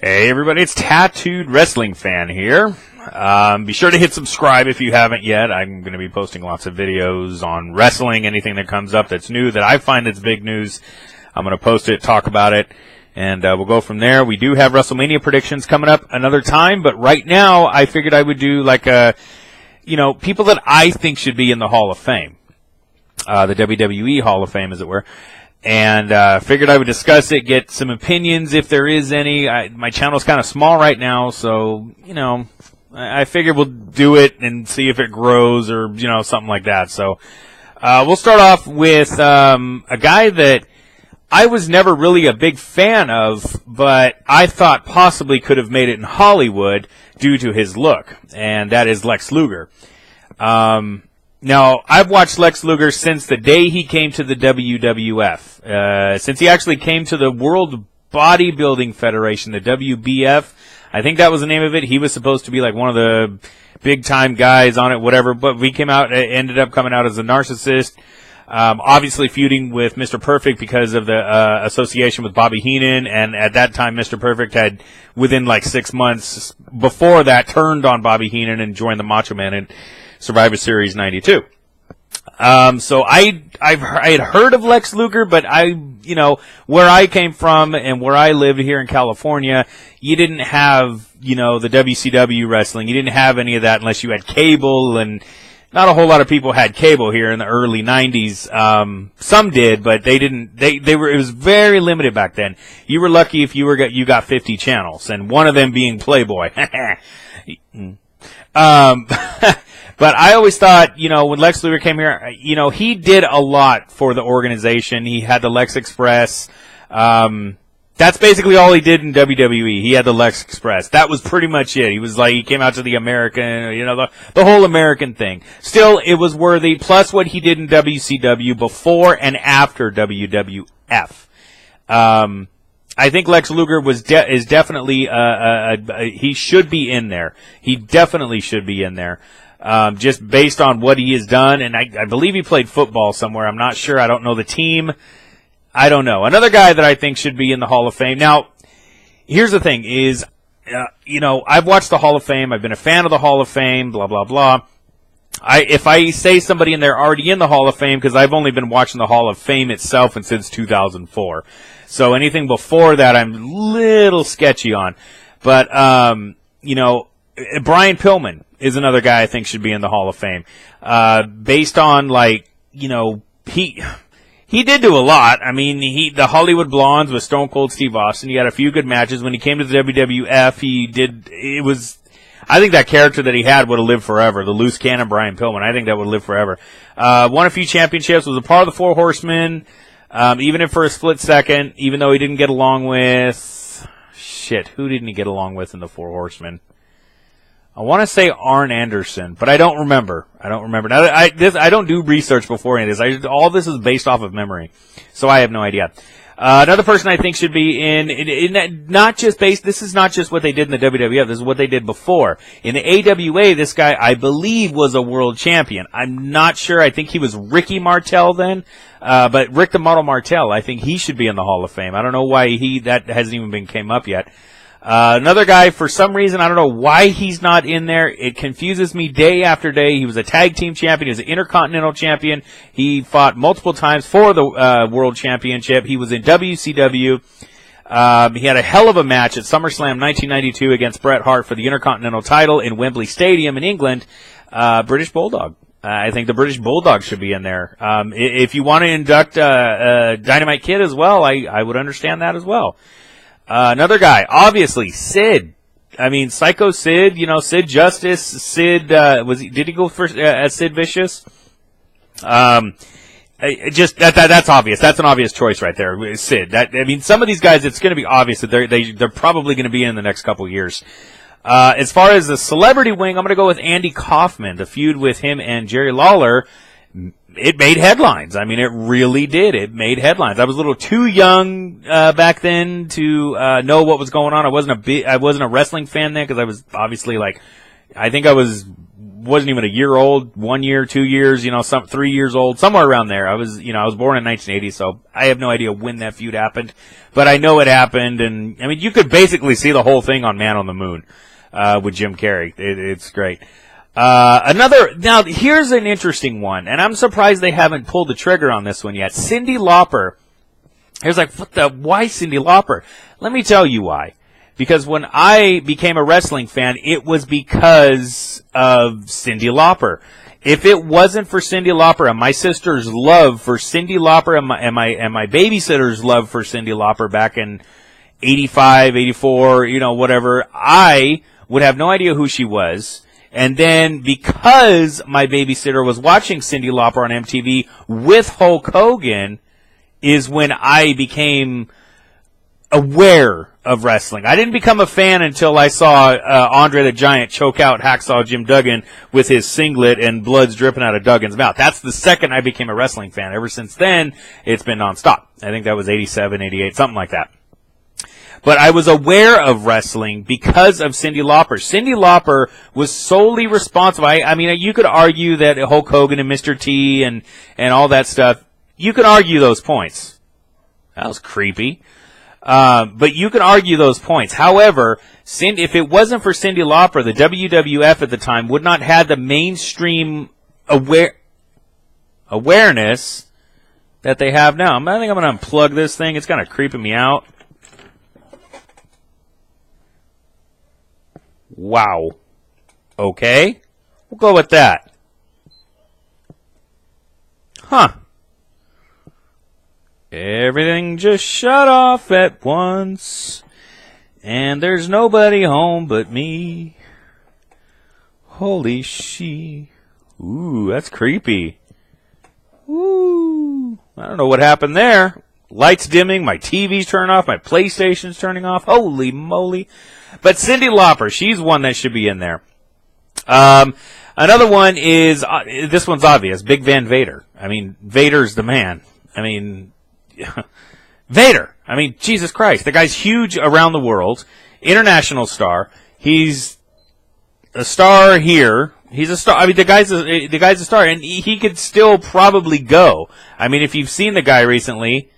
Hey everybody, it's Tattooed Wrestling Fan here. Be sure to hit subscribe if you haven't yet. I'm going to be posting lots of videos on wrestling, anything that comes up that's new that I find that's big news. I'm going to post it, talk about it, and we'll go from there. We do have WrestleMania predictions coming up another time, but right now I figured I would do like people that I think should be in the Hall of Fame. The WWE Hall of Fame, as it were. And figured I would discuss it, get some opinions if there is any. My channel's kind of small right now, so, I figured we'll do it and see if it grows or, something like that. So we'll start off with a guy that I was never really a big fan of, but I thought possibly could have made it in Hollywood due to his look, and that is Lex Luger. Now, I've watched Lex Luger since the day he came to the WWF. Since he actually came to the World Bodybuilding Federation, the WBF, I think that was the name of it. He was supposed to be like one of the big-time guys on it, whatever, but he ended up coming out as a narcissist. Obviously feuding with Mr. Perfect because of the association with Bobby Heenan, and at that time Mr. Perfect had, within like 6 months before that, turned on Bobby Heenan and joined the Macho Man in Survivor Series 92. So I had heard of Lex Luger, but where I came from and where I lived here in California, you didn't have, the WCW wrestling. You didn't have any of that unless you had cable, and not a whole lot of people had cable here in the early 90s. Some did, but they didn't, it was very limited back then. You were lucky if you got 50 channels, and one of them being Playboy. But I always thought, when Lex Luger came here, he did a lot for the organization. He had the Lex Express. That's basically all he did in WWE. He had the Lex Express. That was pretty much it. He came out to the American, the whole American thing. Still, it was worthy. Plus what he did in WCW before and after WWF. I think Lex Luger is definitely, he should be in there. He definitely should be in there. Just based on what he has done, and I believe he played football somewhere. I'm not sure. I don't know the team. I don't know. Another guy that I think should be in the Hall of Fame. Now, here's the thing is, I've watched the Hall of Fame. I've been a fan of the Hall of Fame, blah, blah, blah. If I say somebody in there already in the Hall of Fame, because I've only been watching the Hall of Fame itself and since 2004. So anything before that, I'm a little sketchy on. But, Brian Pillman is another guy I think should be in the Hall of Fame. Based on, he did do a lot. I mean, the Hollywood Blondes with Stone Cold Steve Austin, he had a few good matches. When he came to the WWF, I think that character that he had would have lived forever. The loose cannon Brian Pillman, I think that would have lived forever. Won a few championships, was a part of the Four Horsemen, even if for a split second, even though he didn't get along with, who didn't he get along with in the Four Horsemen? I want to say Arn Anderson, but I don't remember. Now, I don't do research before any of this. All this is based off of memory, so I have no idea. Another person I think should be this is not just what they did in the WWF, this is what they did before. In the AWA, this guy, I believe, was a world champion. I'm not sure. I think he was Ricky Martel then. But Rick the Model Martel, I think he should be in the Hall of Fame. I don't know why that hasn't even came up yet. Another guy, for some reason, I don't know why he's not in there. It confuses me day after day. He was a tag team champion. He was an intercontinental champion. He fought multiple times for the world championship. He was in WCW. He had a hell of a match at SummerSlam 1992 against Bret Hart for the intercontinental title in Wembley Stadium in England. British Bulldog. I think the British Bulldog should be in there. If you want to induct Dynamite Kid as well, I would understand that as well. Another guy, obviously, Sid. I mean, Psycho Sid, Sid Justice, Sid, did he go for, as Sid Vicious? That's obvious. That's an obvious choice right there, Sid. Some of these guys, it's gonna be obvious that they're probably gonna be in the next couple years. As far as the celebrity wing, I'm gonna go with Andy Kaufman. The feud with him and Jerry Lawler, it made headlines. I mean, it really did. It made headlines. I was a little too young back then to know what was going on. I wasn't a wrestling fan then because I was obviously I think I was wasn't even a year old, 1 year, 2 years, 3 years old, somewhere around there. I was born in 1980, so I have no idea when that feud happened, but I know it happened, and I mean, you could basically see the whole thing on Man on the Moon, with Jim Carrey. It's great. Now here's an interesting one, and I'm surprised they haven't pulled the trigger on this one yet. Cyndi Lauper. Here's like, why Cyndi Lauper? Let me tell you why. Because when I became a wrestling fan, it was because of Cyndi Lauper. If it wasn't for Cyndi Lauper and my sister's love for Cyndi Lauper and my babysitter's love for Cyndi Lauper back in 85, 84, whatever, I would have no idea who she was. And then because my babysitter was watching Cyndi Lauper on MTV with Hulk Hogan is when I became aware of wrestling. I didn't become a fan until I saw Andre the Giant choke out Hacksaw Jim Duggan with his singlet and blood's dripping out of Duggan's mouth. That's the second I became a wrestling fan. Ever since then, it's been nonstop. I think that was 87, 88, something like that. But I was aware of wrestling because of Cyndi Lauper. Cyndi Lauper was solely responsible. I mean, you could argue that Hulk Hogan and Mr. T and all that stuff, you could argue those points. That was creepy. But you can argue those points. However, if it wasn't for Cyndi Lauper, the WWF at the time would not have the mainstream awareness that they have now. I think I'm going to unplug this thing. It's kind of creeping me out. Wow. Okay. We'll go with that. Huh. Everything just shut off at once, and there's nobody home but me. Holy she. Ooh, that's creepy. Ooh. I don't know what happened there. Lights dimming, my TV's turning off, my PlayStation's turning off. Holy moly. But Cyndi Lauper, she's one that should be in there. Another one is, this one's obvious, Big Van Vader. I mean, Vader's the man. I mean, Vader. I mean, Jesus Christ. The guy's huge around the world. International star. He's a star here. He's a star. I mean, the guy's a star, and he could still probably go. I mean, if you've seen the guy recently,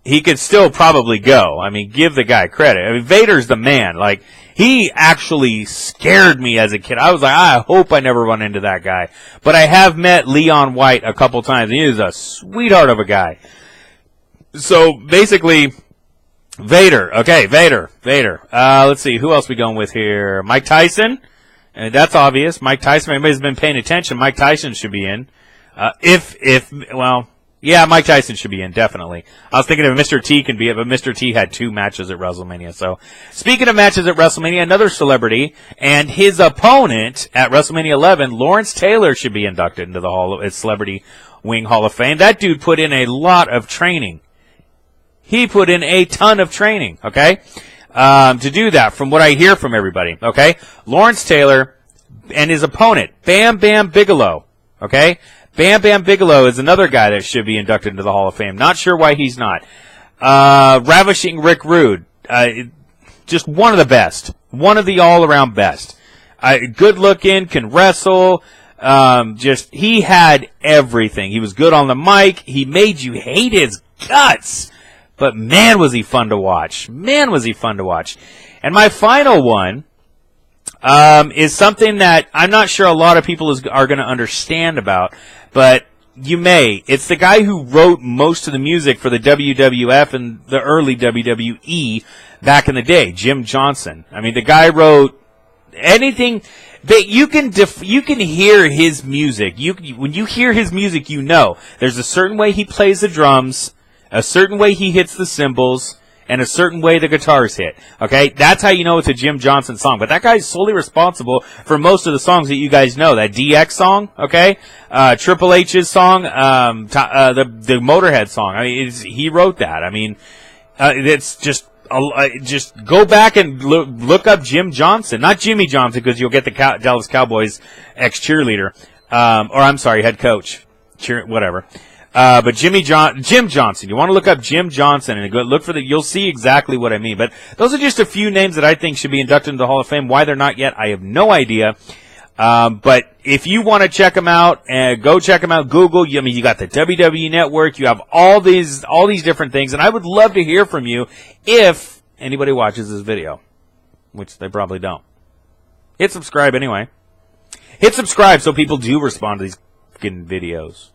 he could still probably go. I mean, give the guy credit. I mean, Vader's the man. Like, he actually scared me as a kid. I was like, I hope I never run into that guy. But I have met Leon White a couple times. He is a sweetheart of a guy. So, basically, Vader. Okay, Vader. Let's see, who else we going with here? Mike Tyson. And that's obvious. Mike Tyson, everybody's been paying attention. Mike Tyson should be in. Yeah, Mike Tyson should be in, definitely. I was thinking if Mr. T can be it, but Mr. T had 2 matches at WrestleMania. So, speaking of matches at WrestleMania, another celebrity, and his opponent at WrestleMania 11, Lawrence Taylor, should be inducted into the Celebrity Wing Hall of Fame. That dude put in a lot of training. He put in a ton of training, okay, to do that, from what I hear from everybody, okay? Lawrence Taylor and his opponent, Bam Bam Bigelow, okay? Bam Bam Bigelow is another guy that should be inducted into the Hall of Fame. Not sure why he's not. Ravishing Rick Rude. Just one of the best. One of the all-around best. Good looking, can wrestle. He had everything. He was good on the mic. He made you hate his guts. But man, was he fun to watch. And my final one, is something that I'm not sure a lot of people are going to understand about, but you may. It's the guy who wrote most of the music for the WWF and the early WWE back in the day, Jim Johnson. I mean, the guy wrote anything that you can hear his music. When you hear his music, you know there's a certain way he plays the drums, a certain way he hits the cymbals, and a certain way the guitars hit. Okay? That's how you know it's a Jim Johnson song. But that guy's solely responsible for most of the songs that you guys know. That DX song, okay? Triple H's song, the Motorhead song. I mean, he wrote that. I mean, it's just go back and look up Jim Johnson. Not Jimmy Johnson, because you'll get the Dallas Cowboys ex-cheerleader. Head coach. Whatever. But Jim Johnson. You want to look up Jim Johnson and look for you'll see exactly what I mean. But those are just a few names that I think should be inducted into the Hall of Fame. Why they're not yet, I have no idea. But if you want to check them out, go check them out. Google. I mean, you got the WWE Network. You have all these different things, and I would love to hear from you if anybody watches this video, which they probably don't. Hit subscribe anyway. Hit subscribe so people do respond to these fucking videos.